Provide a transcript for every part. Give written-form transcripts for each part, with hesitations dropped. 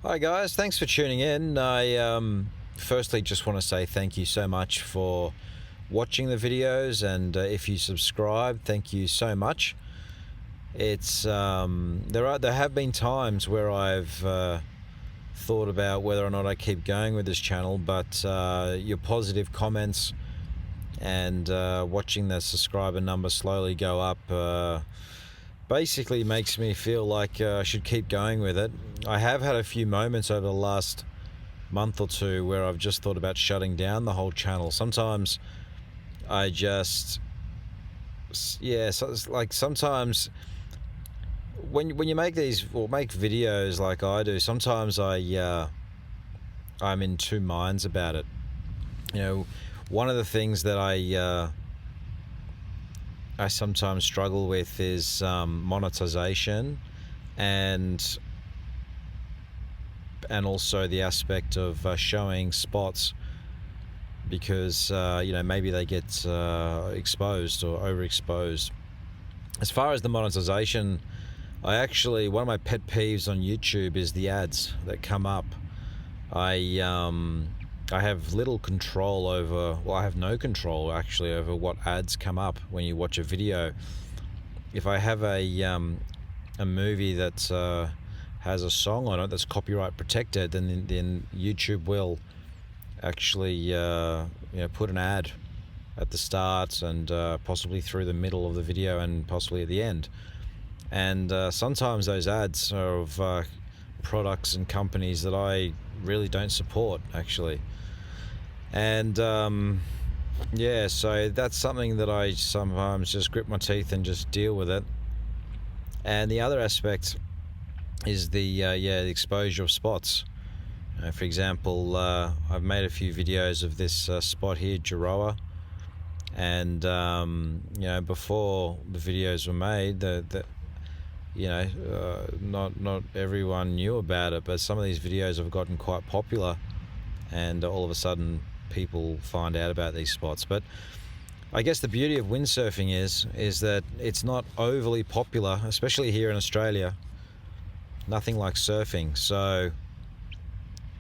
Hi guys, thanks for tuning in. I firstly just want to say thank you so much for watching the videos, and if you subscribe, thank you so much. It's there have been times where I've thought about whether or not I keep going with this channel, but your positive comments and watching the subscriber number slowly go up basically makes me feel like I should keep going with it. I have had a few moments over the last month or two where I've just thought about shutting down the whole channel. Sometimes I just, yeah, so it's like sometimes when you make these or make videos like I do, sometimes I'm in two minds about it. You know, one of the things that I sometimes struggle with is monetization and also the aspect of showing spots, because maybe they get exposed or overexposed. As far as the monetization, one of my pet peeves on YouTube is the ads that come up. I have little control over, well, I have no control actually over what ads come up when you watch a video. If I have a movie that has a song on it that's copyright protected, then YouTube will actually put an ad at the start and possibly through the middle of the video and possibly at the end. And sometimes those ads are of products and companies that I really don't support, actually. And so that's something that I sometimes just grit my teeth and just deal with it. And the other aspect is the exposure of spots. For example, I've made a few videos of this spot here, Giroa, and before the videos were made, not everyone knew about it, but some of these videos have gotten quite popular, and all of a sudden people find out about these spots. But I guess the beauty of windsurfing is that it's not overly popular, especially here in Australia. Nothing like surfing. So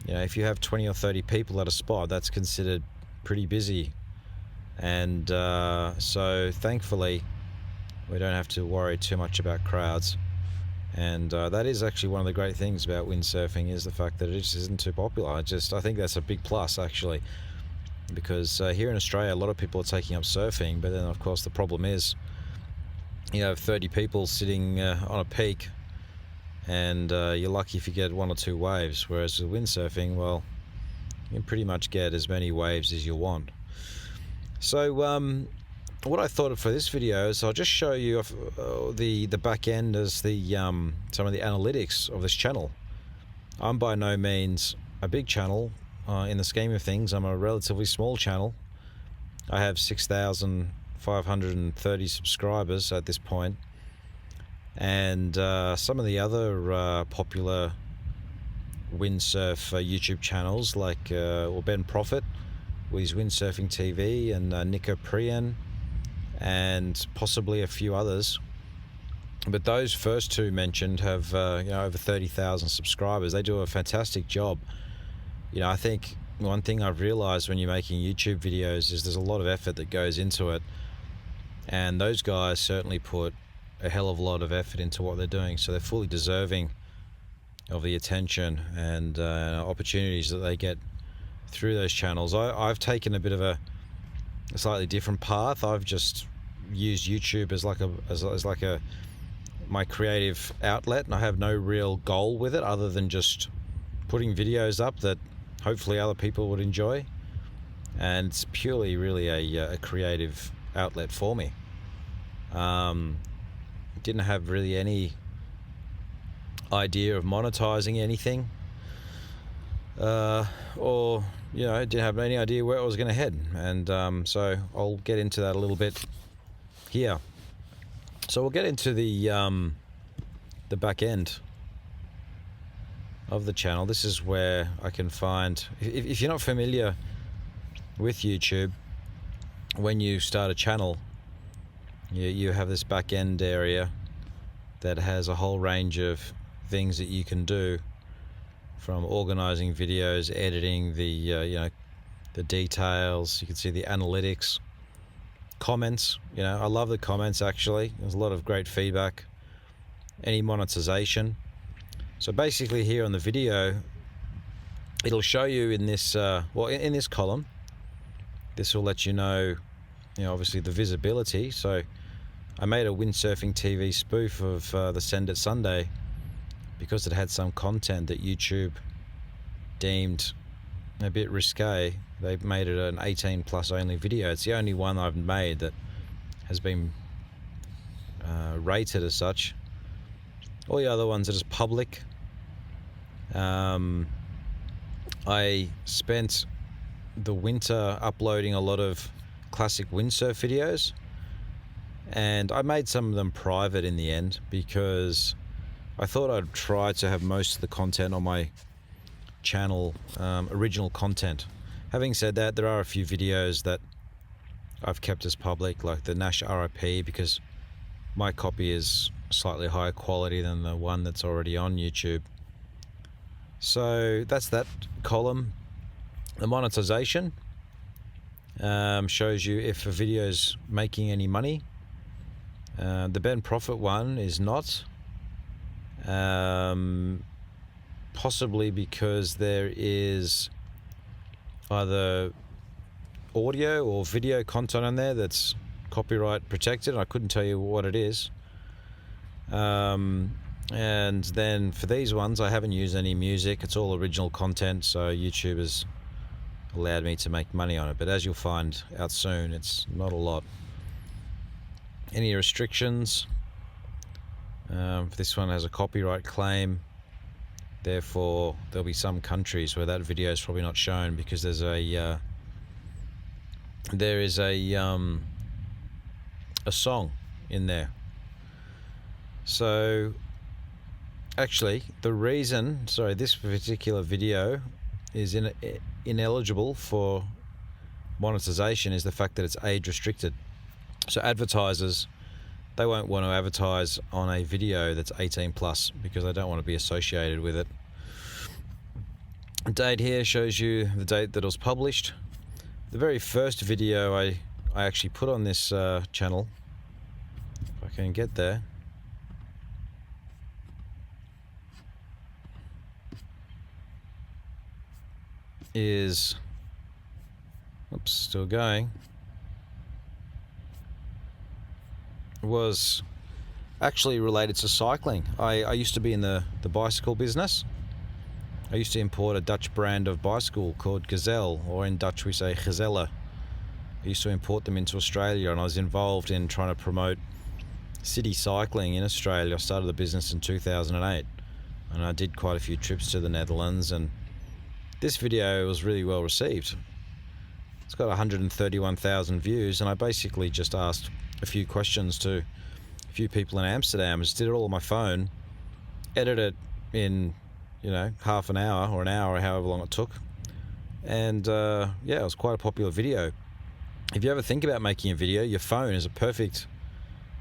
if you have 20 or 30 people at a spot, that's considered pretty busy. And so thankfully we don't have to worry too much about crowds. And that is actually one of the great things about windsurfing, is the fact that it just isn't too popular. I think that's a big plus, actually, because here in Australia a lot of people are taking up surfing, but then of course the problem is you have 30 people sitting on a peak, and you're lucky if you get one or two waves, whereas with windsurfing, well, you can pretty much get as many waves as you want. So what I thought of for this video is I'll just show you the back end as some of the analytics of this channel. I'm by no means a big channel in the scheme of things. I'm a relatively small channel. I have 6,530 subscribers at this point, and some of the other popular windsurf YouTube channels like Ben Profit with his Windsurfing TV, and Nico Priyan, and possibly a few others. But those first two mentioned have over 30,000 subscribers. They do a fantastic job. I think one thing I've realized when you're making YouTube videos is there's a lot of effort that goes into it, and those guys certainly put a hell of a lot of effort into what they're doing, so they're fully deserving of the attention and opportunities that they get through those channels. I've taken a bit of a slightly different path. I've just used YouTube as my creative outlet, and I have no real goal with it other than just putting videos up that hopefully other people would enjoy, and it's purely really a creative outlet for me. Didn't have really any idea of monetizing anything, or didn't have any idea where I was going to head, and so I'll get into that a little bit here. So we'll get into the back end of the channel. This is where I can find, if you're not familiar with YouTube, when you start a channel, you have this back end area that has a whole range of things that you can do from organizing videos, editing the the details. You can see the analytics, comments. I love the comments, actually. There's a lot of great feedback. Any monetization. So basically here on the video, it'll show you in this in this column. This will let you know, obviously the visibility. So I made a windsurfing TV spoof of the Send It Sunday because it had some content that YouTube deemed a bit risque. They made it an 18 plus only video. It's the only one I've made that has been rated as such. All the other ones are just public. I spent the winter uploading a lot of classic windsurf videos, and I made some of them private in the end because I thought I'd try to have most of the content on my channel original content. Having said that, there are a few videos that I've kept as public, like the Nash RIP, because my copy is slightly higher quality than the one that's already on YouTube. So that's that column. The monetization shows you if a video's making any money. The Ben Profit one is not, possibly because there is either audio or video content on there that's copyright protected. I couldn't tell you what it is. And then for these ones, I haven't used any music. It's all original content, so YouTube has allowed me to make money on it. But as you'll find out soon, it's not a lot. Any restrictions? This one has a copyright claim. Therefore, there'll be some countries where that video is probably not shown because there is a song in there. So actually, the reason, this particular video is ineligible for monetization is the fact that it's age restricted. So advertisers, they won't want to advertise on a video that's 18 plus because they don't want to be associated with it. The date here shows you the date that it was published. The very first video I actually put on this channel, if I can get there, is, oops, still going, was actually related to cycling. I used to be in the bicycle business. I used to import a Dutch brand of bicycle called Gazelle, or in Dutch we say Gezelle. I used to import them into Australia, and I was involved in trying to promote city cycling in Australia. I started the business in 2008, and I did quite a few trips to the Netherlands, and this video was really well received. It's got 131,000 views, and I basically just asked a few questions to a few people in Amsterdam. I just did it all on my phone, edited it in half an hour or an hour, or however long it took, and it was quite a popular video. If you ever think about making a video, your phone is a perfect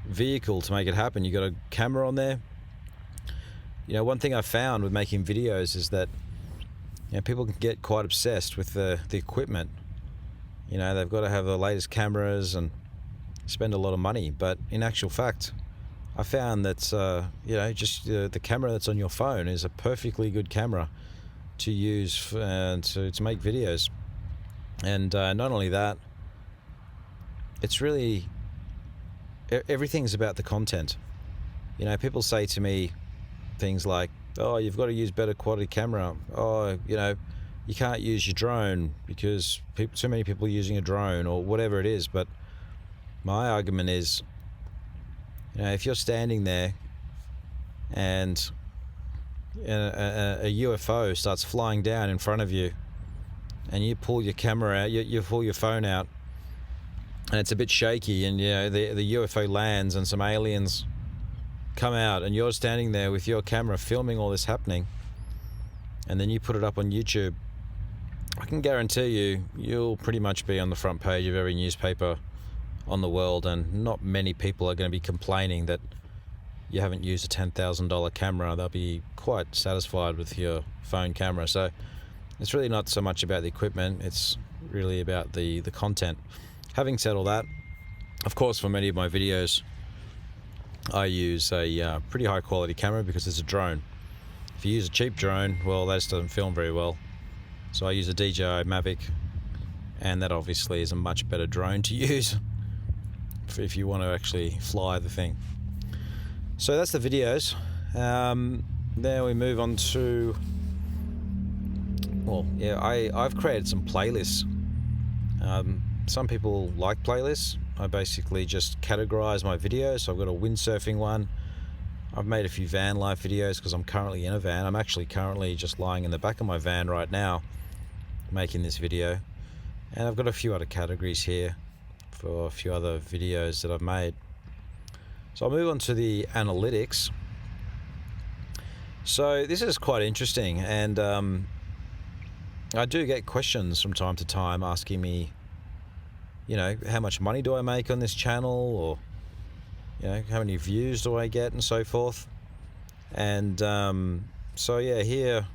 vehicle to make it happen. You got a camera on there. One thing I found with making videos is that people can get quite obsessed with the equipment. They've got to have the latest cameras and spend a lot of money, but in actual fact, I found that just the camera that's on your phone is a perfectly good camera to use to make videos. And not only that, it's really everything's about the content. People say to me things like, "Oh, you've got to use better quality camera. Oh, you can't use your drone because too many people are using a drone," or whatever it is. But my argument is, if you're standing there and a UFO starts flying down in front of you, and you pull your camera out, you pull your phone out, and it's a bit shaky, and the UFO lands and some aliens come out, and you're standing there with your camera filming all this happening, and then you put it up on YouTube, I can guarantee you'll pretty much be on the front page of every newspaper on the world, and not many people are going to be complaining that you haven't used a $10,000 camera. They'll be quite satisfied with your phone camera. So it's really not so much about the equipment, it's really about the content. Having said all that, of course, for many of my videos, I use a pretty high quality camera because it's a drone. If you use a cheap drone, well, that just doesn't film very well. So I use a DJI Mavic, and that obviously is a much better drone to use if you want to actually fly the thing. So that's the videos. Then we move on to, well, yeah, I've created some playlists. Some people like playlists. I basically just categorize my videos. So I've got a windsurfing one. I've made a few van life videos because I'm currently in a van. I'm actually currently just lying in the back of my van right now making this video. And I've got a few other categories here for a few other videos that I've made. So I'll move on to the analytics. So this is quite interesting, and I do get questions from time to time asking me, how much money do I make on this channel, or how many views do I get, and so forth. And so yeah, here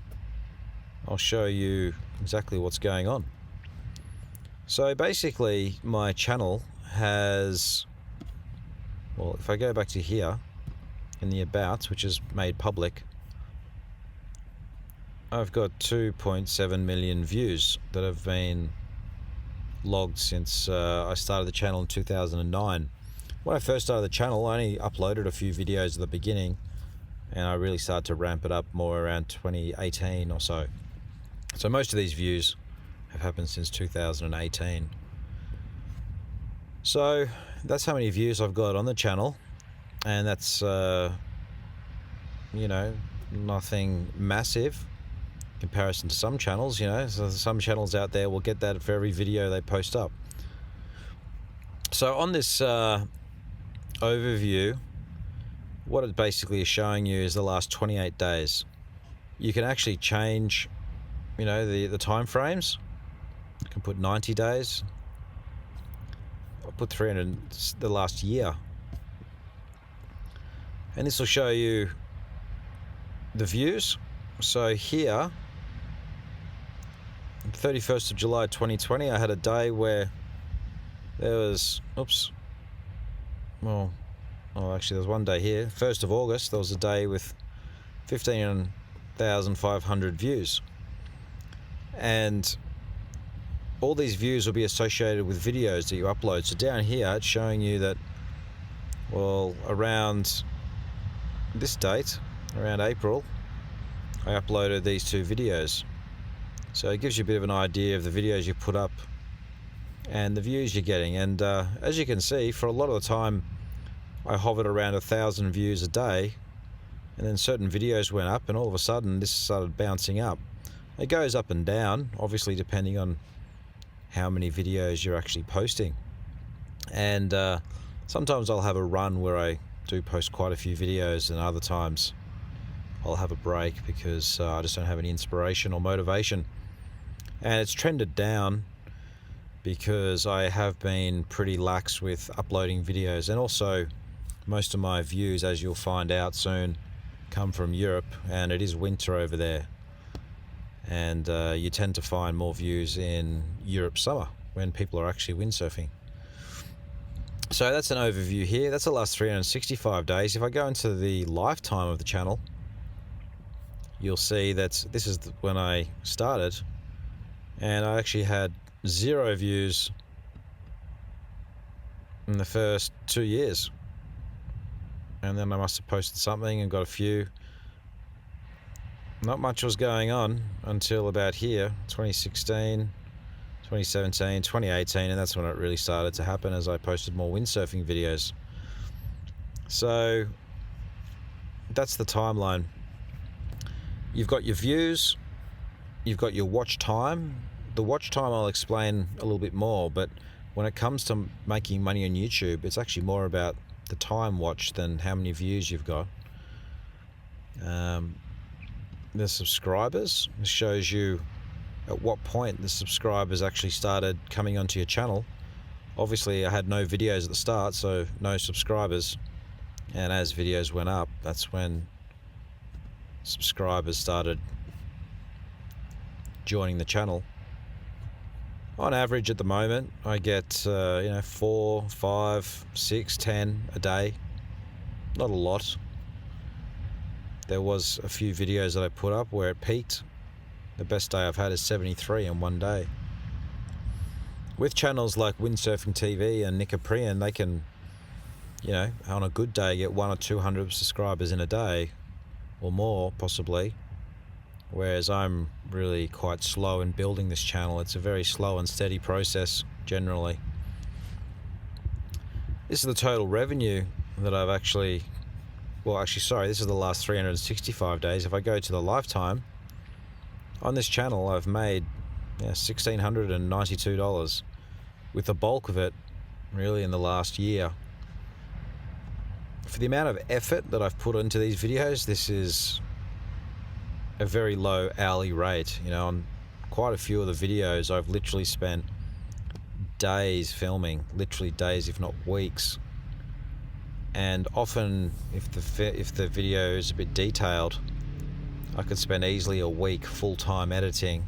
I'll show you exactly what's going on. So basically my channel has, well, if I go back to here in the about, which is made public, I've got 2.7 million views that have been logged since I started the channel in 2009. When I first started the channel, I only uploaded a few videos at the beginning, and I really started to ramp it up more around 2018 or so. So most of these views have happened since 2018. So that's how many views I've got on the channel, and that's nothing massive in comparison to some channels. So some channels out there will get that for every video they post up. So on this overview, what it basically is showing you is the last 28 days. You can actually change the time frames. You can put 90 days. I'll put 300, the last year. And this will show you the views. So here, 31st of July 2020, I had a day where there was, actually there's one day here. 1st of August, there was a day with 15,500 views. And all these views will be associated with videos that you upload. So down here, it's showing you that, well, around this date, around April, I uploaded these 2 videos. So it gives you a bit of an idea of the videos you put up and the views you're getting. And as you can see, for a lot of the time, I hovered around 1,000 views a day, and then certain videos went up, and all of a sudden this started bouncing up. It goes up and down, obviously depending on how many videos you're actually posting. And sometimes I'll have a run where I do post quite a few videos, and other times I'll have a break because I just don't have any inspiration or motivation. And it's trended down because I have been pretty lax with uploading videos, and also most of my views, as you'll find out soon, come from Europe, and it is winter over there. And you tend to find more views in Europe summer when people are actually windsurfing. So that's an overview here. That's the last 365 days. If I go into the lifetime of the channel, you'll see that this is when I started, and I actually had 0 views in the first 2 years. And then I must have posted something and got a few. Not much was going on until about here, 2016, 2017, 2018, and that's when it really started to happen as I posted more windsurfing videos. So that's the timeline. You've got your views, you've got your watch time. The watch time I'll explain a little bit more, but when it comes to making money on YouTube, it's actually more about the time watched than how many views you've got. The subscribers, this shows you at what point the subscribers actually started coming onto your channel. Obviously I had no videos at the start, so no subscribers. And as videos went up, that's when subscribers started joining the channel. On average at the moment, I get 4, 5, 6, 10 a day. Not a lot. There was a few videos that I put up where it peaked. The best day I've had is 73 in one day. With channels like Windsurfing TV and Nicoprian, they can, on a good day, get 100 or 200 subscribers in a day, or more possibly. Whereas I'm really quite slow in building this channel. It's a very slow and steady process generally. This is the total revenue that I've this is the last 365 days. If I go to the lifetime, on this channel I've made $1,692, with the bulk of it really in the last year. For the amount of effort that I've put into these videos, this is a very low hourly rate. On quite a few of the videos I've literally spent days filming, literally days if not weeks. And often if the video is a bit detailed, I could spend easily a week full-time editing.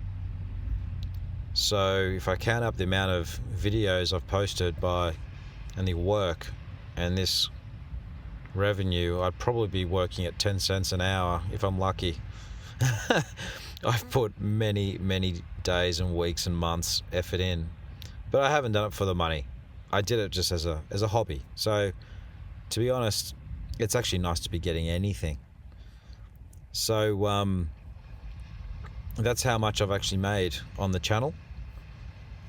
So if I count up the amount of videos I've posted and the work and this revenue, I'd probably be working at 10 cents an hour if I'm lucky. I've put many days and weeks and months effort in, but I haven't done it for the money. I did it just as a hobby. So to be honest, it's actually nice to be getting anything. So that's how much I've actually made on the channel.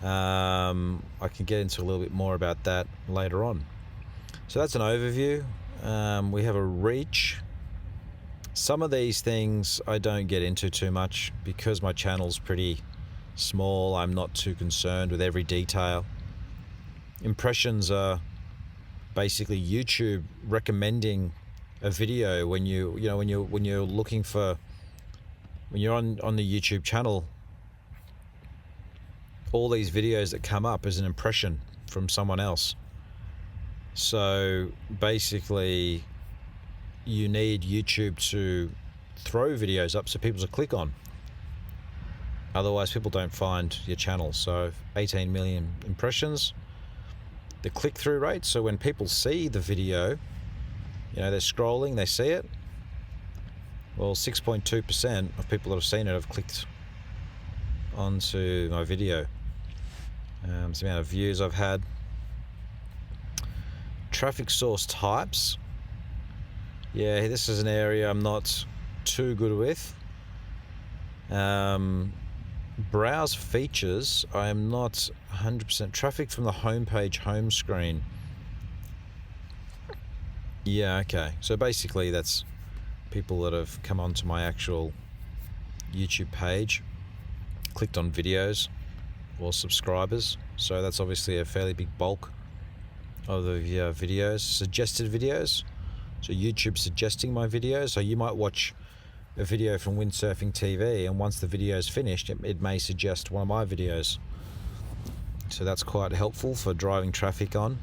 I can get into a little bit more about that later on. So that's an overview. We have a reach. Some of these things I don't get into too much because my channel's pretty small. I'm not too concerned with every detail. Impressions are basically YouTube recommending a video when you're looking for, when you're on the YouTube channel. All these videos that come up is an impression from someone else. So basically, you need YouTube to throw videos up so people to click on. Otherwise, people don't find your channel. So 18 million impressions. The click-through rate, so when people see the video, they're scrolling, they see it. Well, 6.2% of people that have seen it have clicked onto my video. It's the amount of views I've had. Traffic source types. Yeah, this is an area I'm not too good with. Browse features, I am not 100%. Traffic from the homepage home screen. Yeah, okay. So basically that's people that have come onto my actual YouTube page, clicked on videos or subscribers. So that's obviously a fairly big bulk of the videos, suggested videos. So YouTube suggesting my videos. So you might watch a video from Windsurfing TV, and once the video is finished, it may suggest one of my videos. So that's quite helpful for driving traffic on.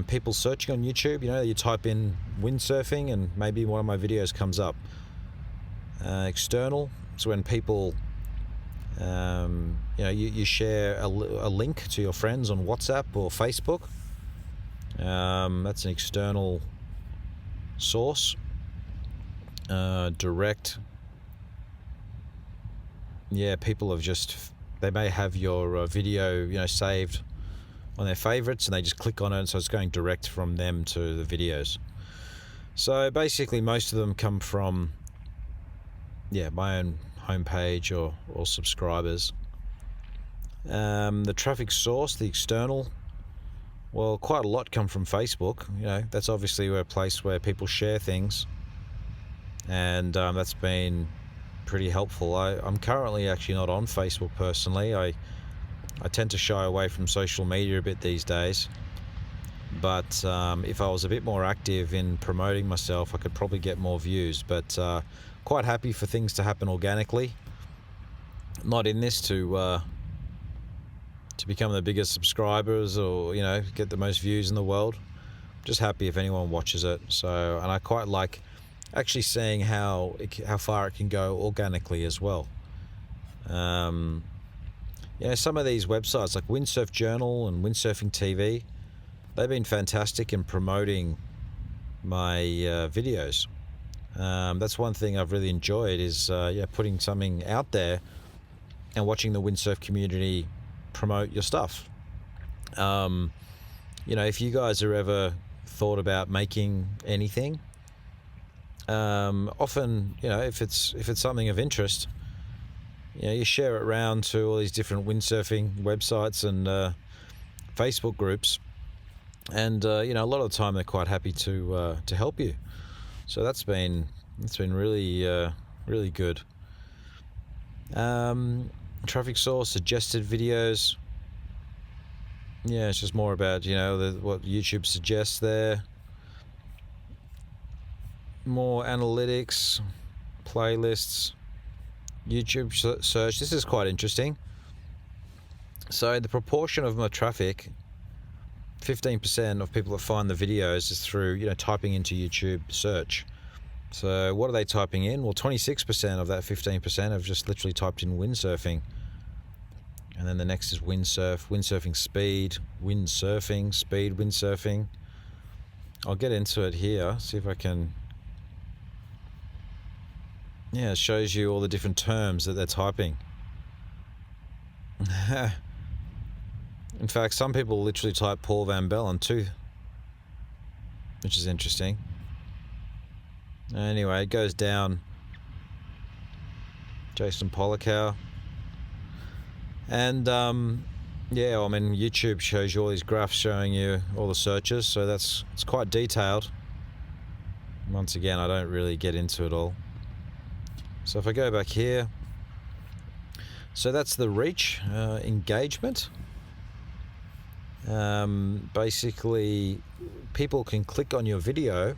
People searching on YouTube, you type in windsurfing and maybe one of my videos comes up. External, so when people, you share a link to your friends on WhatsApp or Facebook. That's an external source. Direct, people they may have your video saved on their favorites and they just click on it, so it's going direct from them to the videos. So basically most of them come from my own homepage or subscribers. The traffic source, the external, well, quite a lot come from Facebook. That's obviously a place where people share things. And that's been pretty helpful. I'm currently actually not on Facebook personally. I tend to shy away from social media a bit these days. But if I was a bit more active in promoting myself, I could probably get more views. But quite happy for things to happen organically. Not in this to become the biggest subscribers or get the most views in the world. just happy if anyone watches it. So, and I quite like actually seeing how far it can go organically as well. Some of these websites like Windsurf Journal and Windsurfing TV, they've been fantastic in promoting my videos. That's one thing I've really enjoyed is putting something out there and watching the windsurf community promote your stuff. If you guys are ever thought about making anything, often, if it's something of interest, you share it around to all these different windsurfing websites and Facebook groups, and a lot of the time they're quite happy to help you. So that's been really really good. Traffic source suggested videos. Yeah, it's just more about what YouTube suggests there. More analytics, playlists, YouTube search. This is quite interesting. So the proportion of my traffic, 15% of people that find the videos is through typing into YouTube search. So what are they typing in? Well, 26% of that 15% have just literally typed in windsurfing. And then the next is windsurfing speed, windsurfing. I'll get into it here, see if I can. Yeah, it shows you all the different terms that they're typing. In fact, some people literally type Paul Van Bellen too, which is interesting. Anyway, it goes down. Jason Polikow. And YouTube shows you all these graphs showing you all the searches, so it's quite detailed. Once again, I don't really get into it all. So if I go back here, so that's the reach, engagement. Basically, people can click on your video,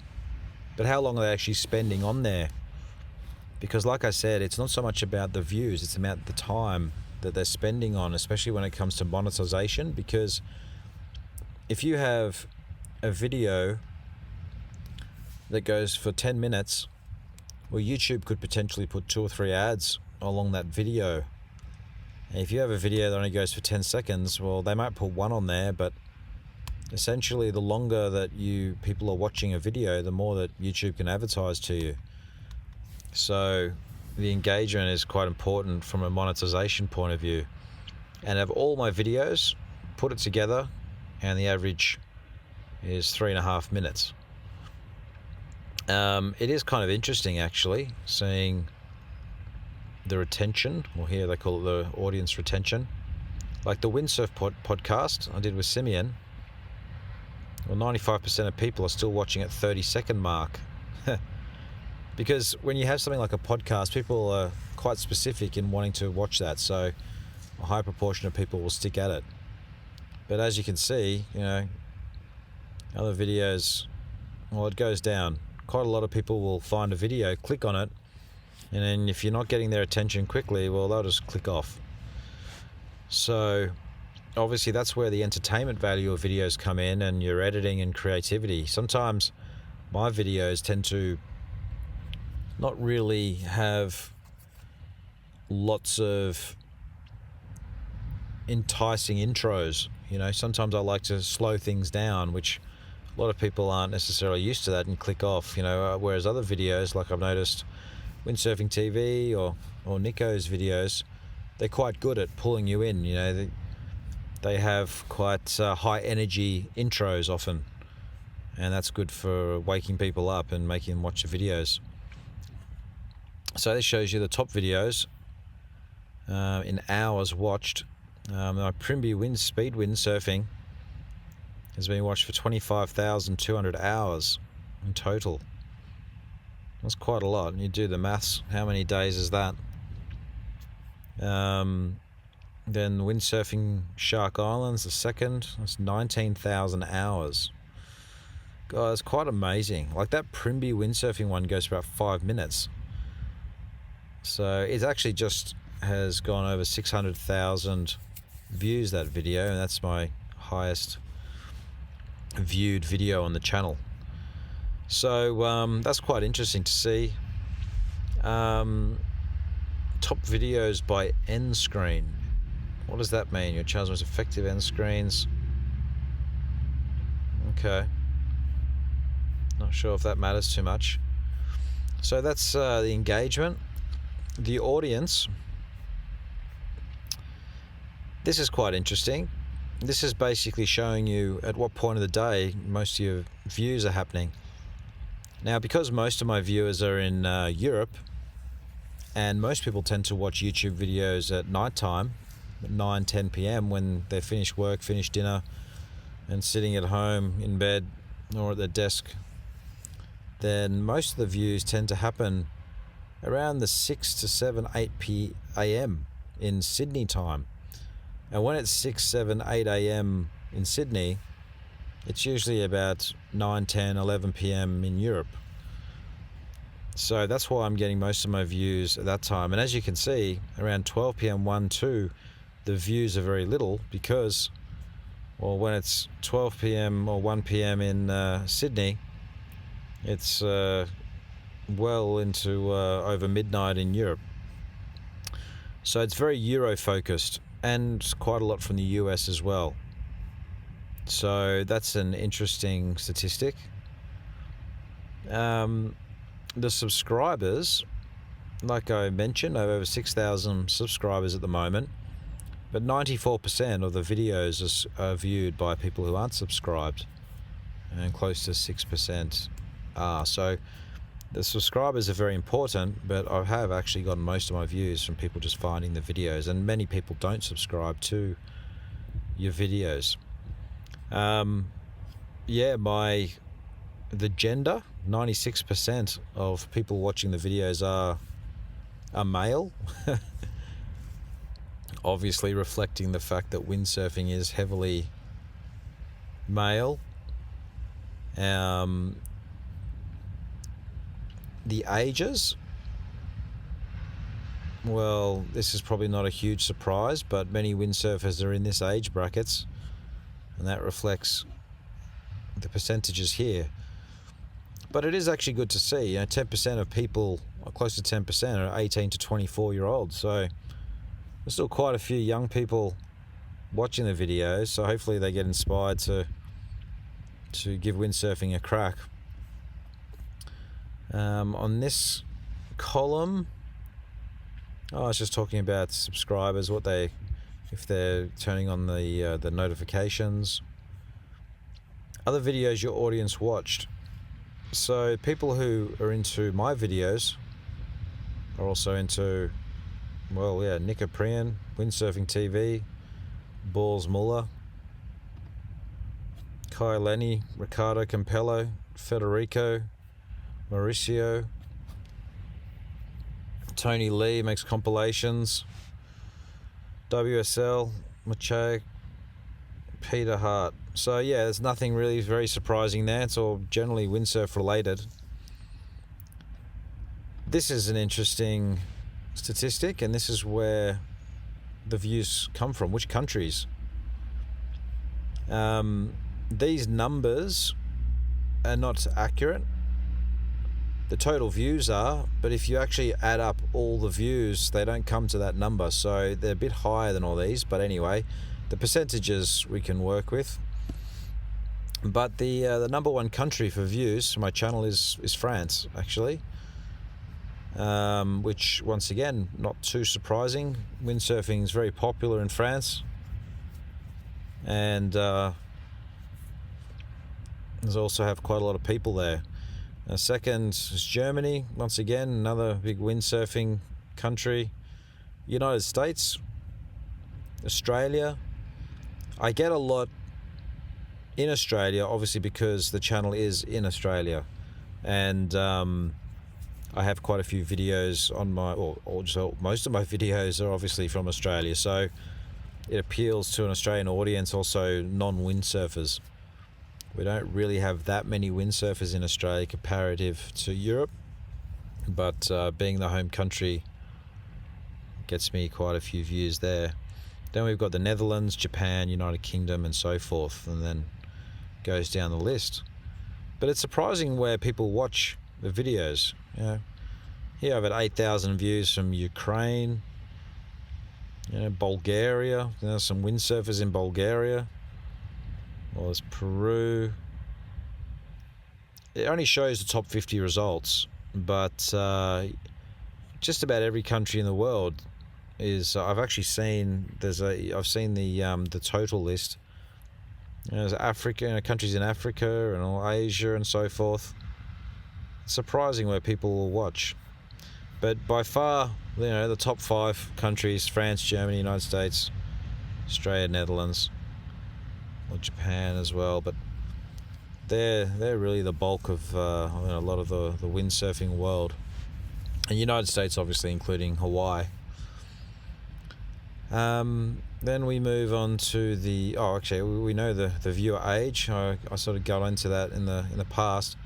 but how long are they actually spending on there? Because like I said, it's not so much about the views, it's about the time that they're spending on, especially when it comes to monetization. Because if you have a video that goes for 10 minutes, well, YouTube could potentially put 2 or 3 ads along that video. And if you have a video that only goes for 10 seconds, well, they might put 1 on there, but essentially the longer that people are watching a video, the more that YouTube can advertise to you. So the engagement is quite important from a monetization point of view. And of all my videos, put it together, and the average is 3.5 minutes. It is kind of interesting actually, seeing the retention, or here they call it the audience retention. Like the windsurf podcast I did with Simeon, well, 95% of people are still watching at 30-second mark. Because when you have something like a podcast, people are quite specific in wanting to watch that, so a high proportion of people will stick at it. But as you can see, other videos, well, it goes down. Quite a lot of people will find a video, click on it, and then if you're not getting their attention quickly, well, they'll just click off. So obviously that's where the entertainment value of videos come in, and your editing and creativity. Sometimes my videos tend to not really have lots of enticing intros. Sometimes I like to slow things down, which a lot of people aren't necessarily used to that, and click off. Whereas other videos, like I've noticed Windsurfing TV or Nico's videos, they're quite good at pulling you in. They have quite high energy intros often, and that's good for waking people up and making them watch the videos. So this shows you the top videos in hours watched. My Primby speed windsurfing has been watched for 25,200 hours in total. That's quite a lot. You do the maths, how many days is that? Then windsurfing Shark Islands, the second, that's 19,000 hours. God, that's quite amazing. Like that Primby windsurfing one goes for about 5 minutes. So it actually just has gone over 600,000 views, that video, and that's my highest viewed video on the channel. So that's quite interesting to see. Top videos by end screen. What does that mean? Your channel's most effective end screens. Okay. Not sure if that matters too much. So that's the engagement. The audience. This is quite interesting. This is basically showing you at what point of the day most of your views are happening. Now, because most of my viewers are in Europe, and most people tend to watch YouTube videos at night time, 9, 10 p.m. when they're finished work, finished dinner, and sitting at home in bed or at their desk, then most of the views tend to happen around the 6 to 7, 8 p.m. in Sydney time. And when it's 6, 7, 8 a.m. in Sydney, it's usually about 9, 10, 11 p.m. in Europe. So that's why I'm getting most of my views at that time. And as you can see, around 12 p.m., 1, 2, the views are very little because, well, when it's 12 p.m. or 1 p.m. in Sydney, it's well into over midnight in Europe. So it's very Euro-focused, and quite a lot from the US as well. So that's an interesting statistic. The subscribers, like I mentioned, I have over 6,000 subscribers at the moment, but 94% of the videos are viewed by people who aren't subscribed, and close to 6% are. So the subscribers are very important, but I have actually gotten most of my views from people just finding the videos, and many people don't subscribe to your videos. The gender, 96% of people watching the videos are male. Obviously reflecting the fact that windsurfing is heavily male. The ages, well, this is probably not a huge surprise, but many windsurfers are in this age brackets, and that reflects the percentages here. But it is actually good to see, 10% of people, or close to 10%, are 18 to 24-year-olds. So there's still quite a few young people watching the videos, so hopefully they get inspired to give windsurfing a crack. On this column, I was just talking about subscribers, if they're turning on the notifications. Other videos your audience watched. So people who are into my videos are also into, Nick Aprian, Windsurfing TV, Balls Muller, Kai Lenny, Ricardo Campello, Federico, Mauricio, Tony Lee makes compilations, WSL, Mache, Peter Hart. So yeah, there's nothing really very surprising there. It's all generally windsurf related. This is an interesting statistic, and this is where the views come from, which countries. These numbers are not accurate. The total views are, but if you actually add up all the views, they don't come to that number. So they're a bit higher than all these, but anyway, the percentages we can work with. But the number one country for views for my channel is France, actually. Which, once again, not too surprising. Windsurfing is very popular in France. And there's also have quite a lot of people there. Second is Germany, once again, another big windsurfing country. United States, Australia. I get a lot in Australia, obviously, because the channel is in Australia. And I have quite a few videos on most of my videos are obviously from Australia. So it appeals to an Australian audience, also non-windsurfers. We don't really have that many windsurfers in Australia comparative to Europe, but being the home country gets me quite a few views there. Then we've got the Netherlands, Japan, United Kingdom, and so forth. And then goes down the list. But it's surprising where people watch the videos. You know, here I've had 8,000 views from Ukraine, Bulgaria. There's some windsurfers in Bulgaria. Well, there's Peru. It only shows the top 50 results, but just about every country in the world is. I've actually seen I've seen the total list. There's Africa, countries in Africa and all Asia and so forth. It's surprising where people will watch, but by far, the top 5 countries: France, Germany, United States, Australia, Netherlands, or Japan as well. But they're really the bulk of a lot of the windsurfing world, and United States obviously including Hawaii. Then we move on to we know the viewer age. I sort of got into that in the past.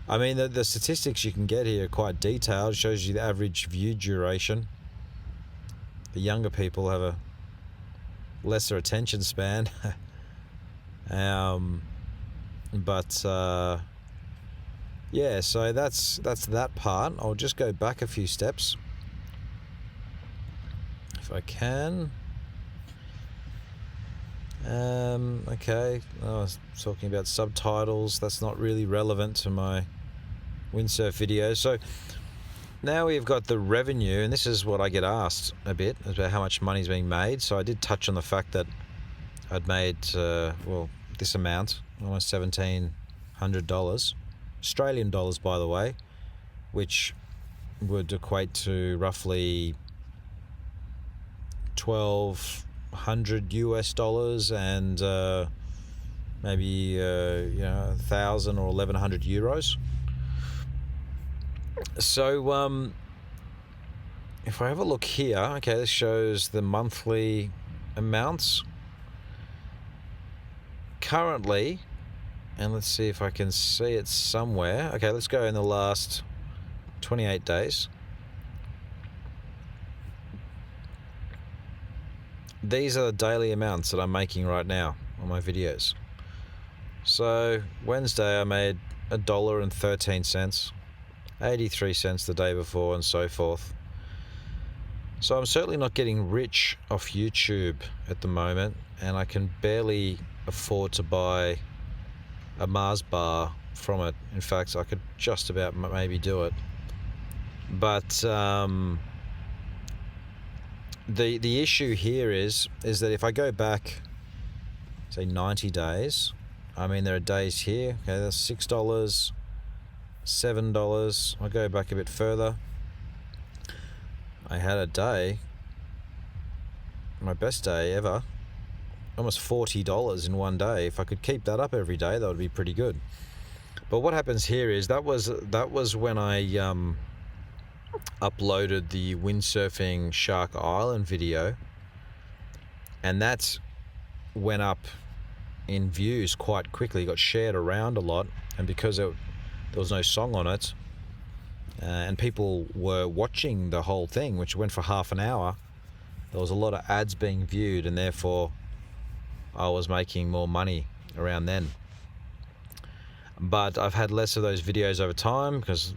I mean, the statistics you can get here are quite detailed. It shows you the average view duration. The younger people have a lesser attention span. So that's that part. I'll just go back a few steps if I can. Okay, I was talking about subtitles. That's not really relevant to my windsurf videos. So now we've got the revenue, and this is what I get asked a bit about how much money is being made. So I did touch on the fact that I'd made this amount, almost $1,700, Australian dollars, by the way, which would equate to roughly $1,200 and maybe 1,000 or 1,100 euros. So if I have a look here, okay, this shows the monthly amounts currently, and let's see if I can see it somewhere. Okay, let's go in the last 28 days. These are the daily amounts that I'm making right now on my videos. So Wednesday I made $1.13, 83 cents the day before, and so forth. So I'm certainly not getting rich off YouTube at the moment, and I can barely afford to buy a Mars bar from it. In fact, I could just about maybe do it. But the issue here is that if I go back, say 90 days, I mean, there are days here, okay, that's $6, $7. I'll go back a bit further. I had a day, my best day ever, almost $40 in one day. If I could keep that up every day, that would be pretty good. But what happens here is that was when I uploaded the windsurfing Shark Island video, and that went up in views quite quickly, got shared around a lot, and because there was no song on it, and people were watching the whole thing, which went for half an hour, there was a lot of ads being viewed, and therefore I was making more money around then. But I've had less of those videos over time because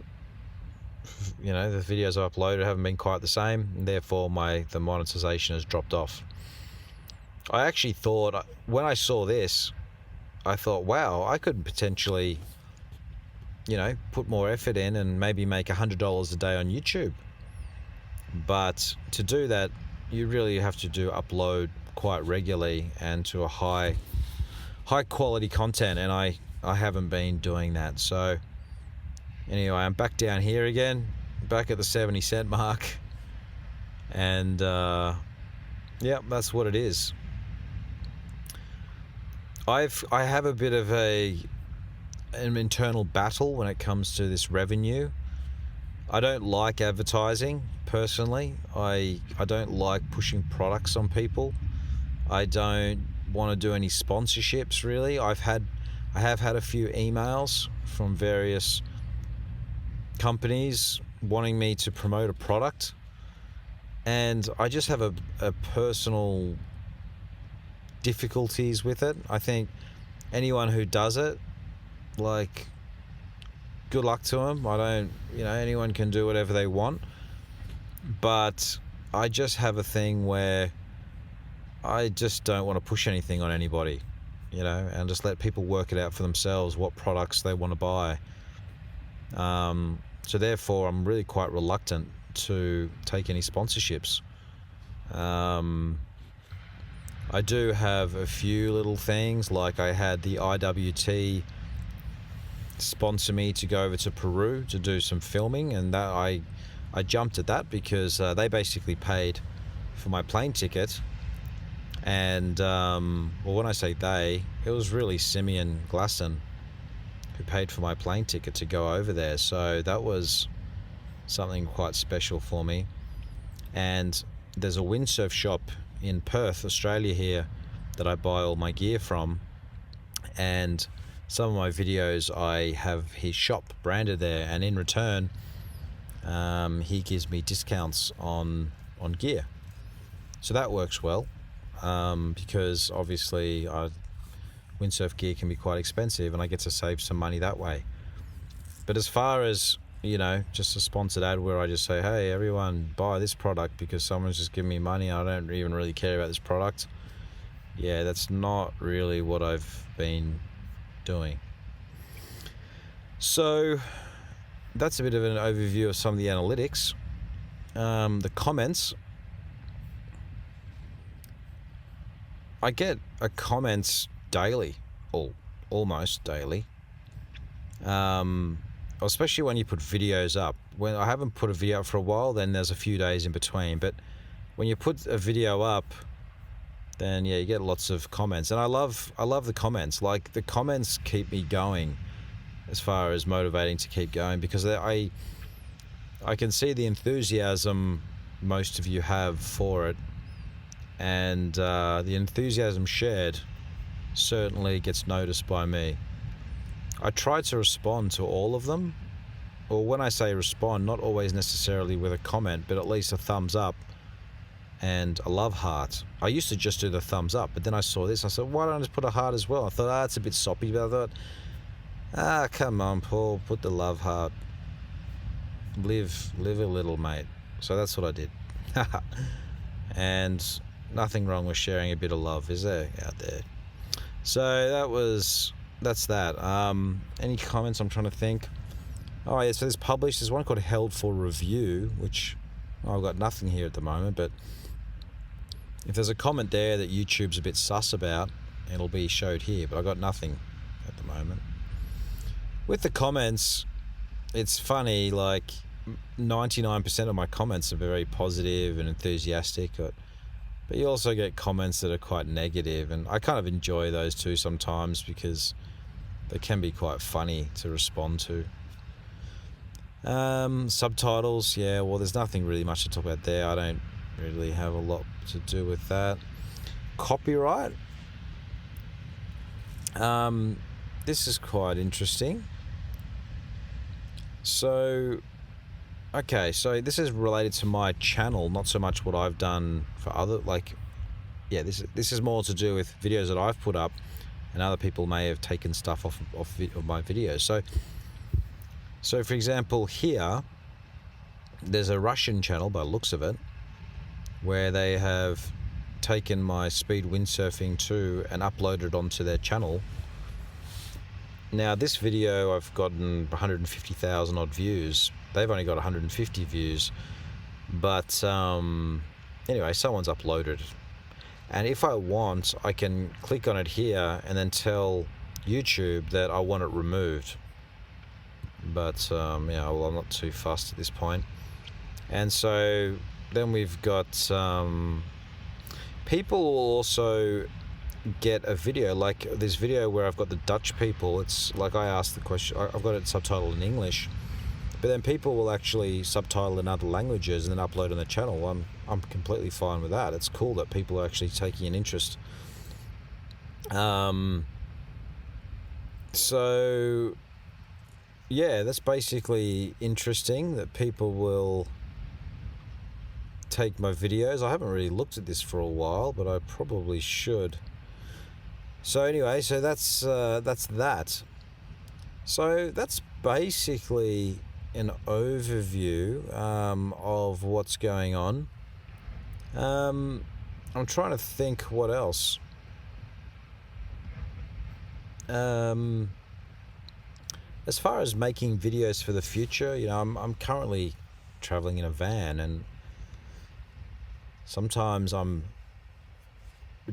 the videos I uploaded haven't been quite the same, and therefore the monetization has dropped off. I actually thought, when I saw this, I thought, wow, I could potentially put more effort in and maybe make $100 a day on YouTube. But to do that, you really have to upload quite regularly and to a high quality content, and I haven't been doing that. So anyway, I'm back down here again, back at the 70 cent mark, and that's what it is. I have a bit of an internal battle when it comes to this revenue. I don't like advertising personally. I don't like pushing products on people. I don't want to do any sponsorships really. I have had a few emails from various companies wanting me to promote a product, and I just have a personal difficulties with it. I think anyone who does it, like, good luck to them. I don't, anyone can do whatever they want, but I just have a thing where I just don't want to push anything on anybody, and just let people work it out for themselves what products they want to buy. So therefore, I'm really quite reluctant to take any sponsorships. I do have a few little things, like I had the IWT sponsor me to go over to Peru to do some filming, and that I jumped at that because they basically paid for my plane ticket. And when I say they, it was really Simeon Glasson who paid for my plane ticket to go over there. So that was something quite special for me. And there's a windsurf shop in Perth, Australia here, that I buy all my gear from. And some of my videos, I have his shop branded there, and in return, he gives me discounts on gear. So that works well, because obviously windsurf gear can be quite expensive, and I get to save some money that way. But as far as, just a sponsored ad where I just say, hey, everyone buy this product because someone's just giving me money, I don't even really care about this product. Yeah, that's not really what I've been doing. So that's a bit of an overview of some of the analytics. The comments, I get comments daily, or almost daily, especially when you put videos up. When I haven't put a video up for a while, then there's a few days in between, but when you put a video up, then yeah, you get lots of comments. And I love the comments. Like, the comments keep me going as far as motivating to keep going, because I can see the enthusiasm most of you have for it, and the enthusiasm shared certainly gets noticed by me. I try to respond to all of them, or when I say respond, not always necessarily with a comment, but at least a thumbs up and a love heart. I used to just do the thumbs up, but then I saw this, I said, why don't I just put a heart as well? I thought, it's a bit soppy, but I thought, come on, Paul, put the love heart. Live a little, mate. So that's what I did. And nothing wrong with sharing a bit of love, is there, out there? So that's that. Any comments? I'm trying to think. Oh yeah, so there's published. There's one called Held for Review, which I've got nothing here at the moment, but if there's a comment there that YouTube's a bit sus about, it'll be showed here, but I got nothing at the moment. With the comments, it's funny, like 99% of my comments are very positive and enthusiastic, but you also get comments that are quite negative, and I kind of enjoy those too sometimes because they can be quite funny to respond to. Subtitles, yeah, well, there's nothing really much to talk about there. I don't really have a lot to do with that. Copyright. This is quite interesting. So, okay, so this is related to my channel, not so much what I've done for other, this is more to do with videos that I've put up, and other people may have taken stuff off my videos. So for example, here, there's a Russian channel, by the looks of it, where they have taken my Speed Windsurfing 2 and uploaded it onto their channel. Now, this video, I've gotten 150,000 odd views. They've only got 150 views. But anyway, someone's uploaded it. And if I want, I can click on it here and then tell YouTube that I want it removed. But I'm not too fussed at this point. And so then we've got people will also get a video, like this video where I've got the Dutch people. It's like I asked the question, I've got it subtitled in English, but then people will actually subtitle in other languages and then upload on the channel. I'm completely fine with that. It's cool that people are actually taking an interest. So yeah, that's basically interesting that people will take my videos. I haven't really looked at this for a while, but I probably should. So anyway, so that's that. So that's basically an overview of what's going on. I'm trying to think what else. As far as making videos for the future, I'm currently traveling in a van, and sometimes I'm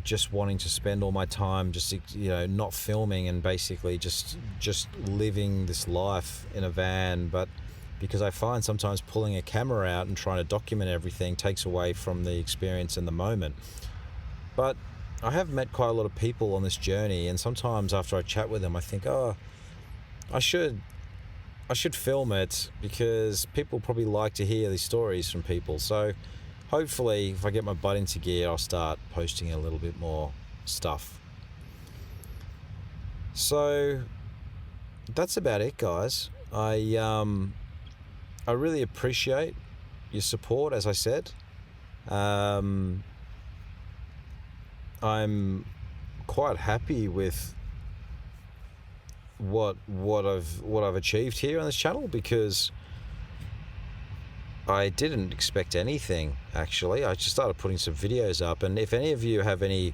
just wanting to spend all my time just not filming and basically just living this life in a van. But because I find sometimes pulling a camera out and trying to document everything takes away from the experience in the moment. But I have met quite a lot of people on this journey, and sometimes after I chat with them I think, oh, I should film it, because people probably like to hear these stories from people. So hopefully, if I get my butt into gear, I'll start posting a little bit more stuff. So that's about it, guys. I really appreciate your support, as I said. I'm quite happy with what I've achieved here on this channel, because I didn't expect anything, actually. I just started putting some videos up, and if any of you have any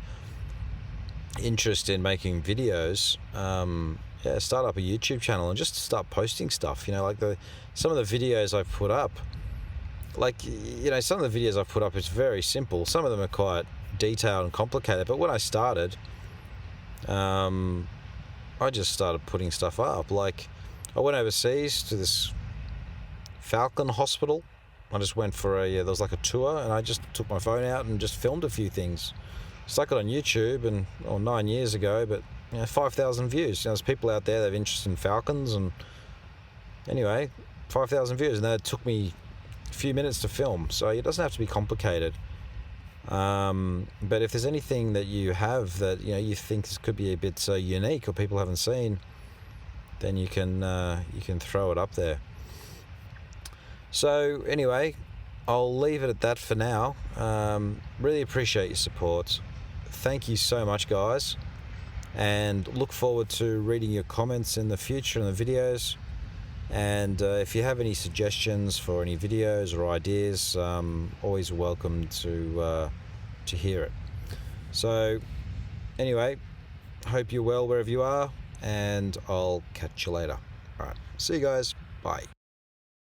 interest in making videos, start up a YouTube channel and just start posting stuff. Like some of the videos I've put up, some of the videos I've put up is very simple. Some of them are quite detailed and complicated, but when I started, I just started putting stuff up. Like, I went overseas to this Falcon hospital. I just went for there was like a tour, and I just took my phone out and just filmed a few things. Stuck it on YouTube, and 9 years ago, but 5,000 views. There's people out there that have interest in falcons, and anyway, 5,000 views, and that took me a few minutes to film. So it doesn't have to be complicated. But if there's anything that you have that you think this could be a bit unique or people haven't seen, then you can throw it up there. So anyway, I'll leave it at that for now. Really appreciate your support. Thank you so much, guys, and look forward to reading your comments in the future in the videos. And if you have any suggestions for any videos or ideas, always welcome to hear it. So anyway, hope you're well wherever you are, and I'll catch you later. All right, see you guys. Bye.